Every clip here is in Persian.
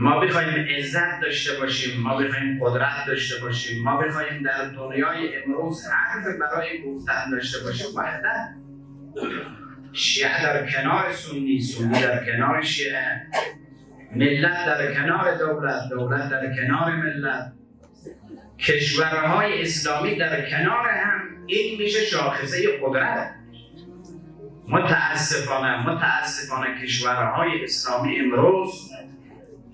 ما بخوایم عزت داشته باشیم، ما بخوایم قدرت داشته باشیم، ما بخوایم در دنیای امروز حرف برای گفتن داشته باشیم، باید شیعه در کنار سنی، سنی در کنار شیعه، ملت در کنار دولت، دولت در کنار ملت، کشورهای اسلامی در کنار هم، این میشه شاخصه قدرت. متاسفانه کشورهای اسلامی امروز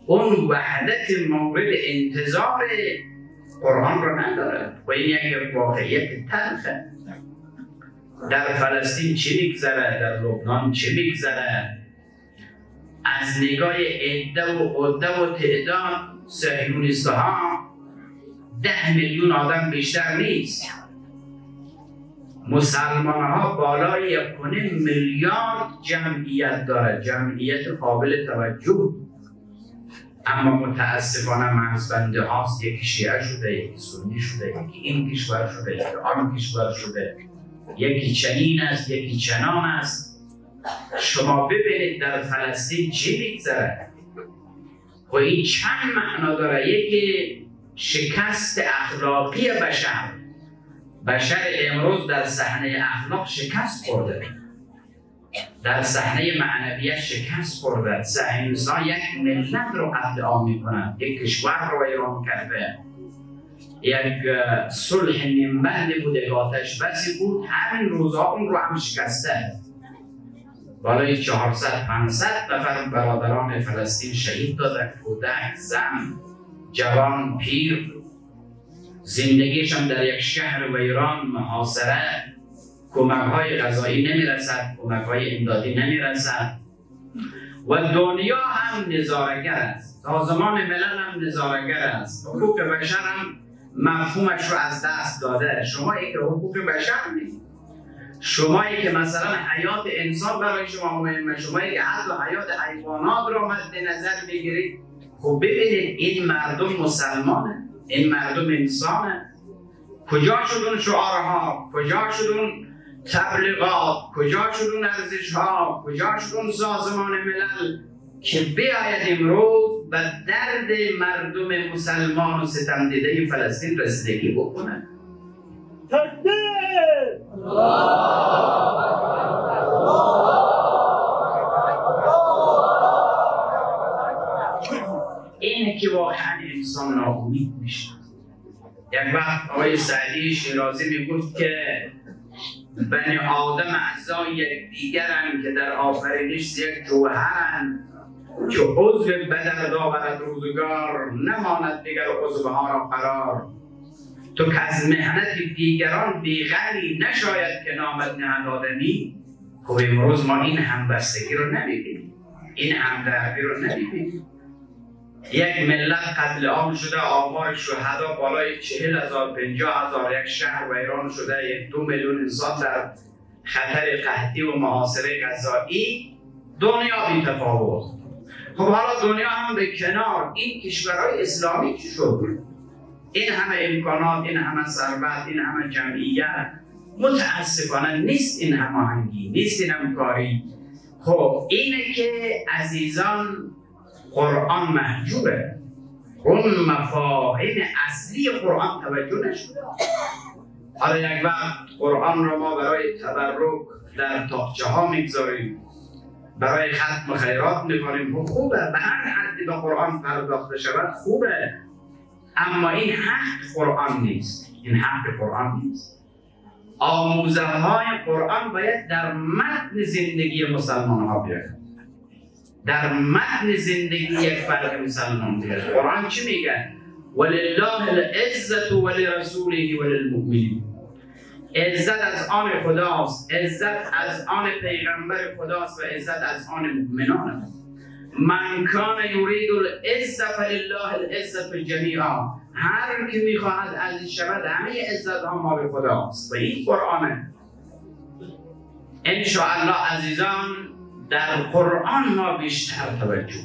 اون وحدت مورد انتظار قرآن رو نداره و این یک واقعیت تلخه. در فلسطین چه میگذره، در لبنان چه میگذره، از نگاه عده و تعداد صهیونیست‌ها 10 میلیون آدم بیشتر نیست. مسلمان ها بالای 1.5 میلیارد جمعیت داره، جمعیت قابل توجه، اما متاسفانه مرزبنده هاست، یکی شیعه شده، یکی سنی شده، یکی این کشور شده، یکی آن کشور شده، یکی چنین است، یکی چنان است. شما ببینید در فلسطین چی میگذره و این چند معنا داره. یکی شکست اخلاقی بشر امروز در صحنه اخلاق شکست خورده، در صحنه معنویت شکست خورده. صهیونیست‌ها یک ملت رو قتل عام میکنند، یک کشور رو ویران کرده، یک صلح نیمبند بود، یک آتش بسی بود، همین روزها اون رو هم شکسته. بالای 400-500 نفر برادران فلسطین شهید دادن، کودک، زن، جوان، پیر، زندگیشان در یک شهر ویران، محاصره، کمک‌های غذایی نمیرسد، کمک‌های امدادی نمیرسد و دنیا هم نظاره‌گر است، سازمان ملل هم نظاره‌گر است. حقوق بشر هم مفهومش رو از دست داده. شمایی که حقوق بشر نیست، شمایی که مثلا حیات انسان برای شما مهمه، شمایی که حتی حیات حیوانات رو مد نظر بگیرید، خب ببینید این مردم مسلمانه، این مردم انسانه. کجا شدون شعارها، کجا شدون تبلیغات، کجا شدون ارزشها، کجا شدون سازمان ملل که بیاید امروز به درد مردم مسلمان و ستم دیده فلسطین رسیدگی بکنه. تکبیر! اینه که واقعا انسان ناامید میشه. یک وقت آقای سعدی شیرازی میگفت که بنی آدم اعضای یک دیگرند که در آفرینش یک جوهرند، که عضو بدر داورد روزگار، نماند دیگر عضوها را قرار. تو که از محنت دیگران بیغری، نشاید که نامت نهد آدمی. خب امروز ما این همبستگی رو نمیبینیم، این همدردی رو نمیبینیم. یک ملت قتل عام شده، آمار شهدا بالای 40,000-50,000، یک شهر ویران شده، 2 میلیون انسان در خطر قحطی و محاصره غذایی. دنیا بی تفاوت. خب حالا دنیا هم به کنار، این کشورهای اسلامی چی شد؟ این همه امکانات، این همه ثروت، این همه جمعیت، متاسفانه نیست این هماهنگی، نیست این همکاری. خب اینه که عزیزان قرآن محجوبه، اون مفاهیم اصلی قرآن توجه نشده. حالا یک وقت قرآن رو ما برای تبرک در تاقچه ها میگذاریم، برای ختم خیرات میکنیم، خوبه، به هر حدی به قرآن پرداخته شود خوبه، اما این حق قرآن نیست، این حق قرآن نیست. آموزه های قرآن باید در متن زندگی مسلمان ها بیاید، در متن زندگی یک فرد مسلمان بیاید. قرآن چی میگه؟ ولله العزة ولرسوله وللمؤمنین. عزت از آن خداست، عزت از آن پیغمبر خداست و عزت از آن مؤمنان است. من کان یرید العزة فلله العزة جمیعا. هر که میخواهد عزیز شود، همه عزت ها مال خداست و این قرآنه. ان شاء الله عزیزان در قرآن ما بیشتر توجه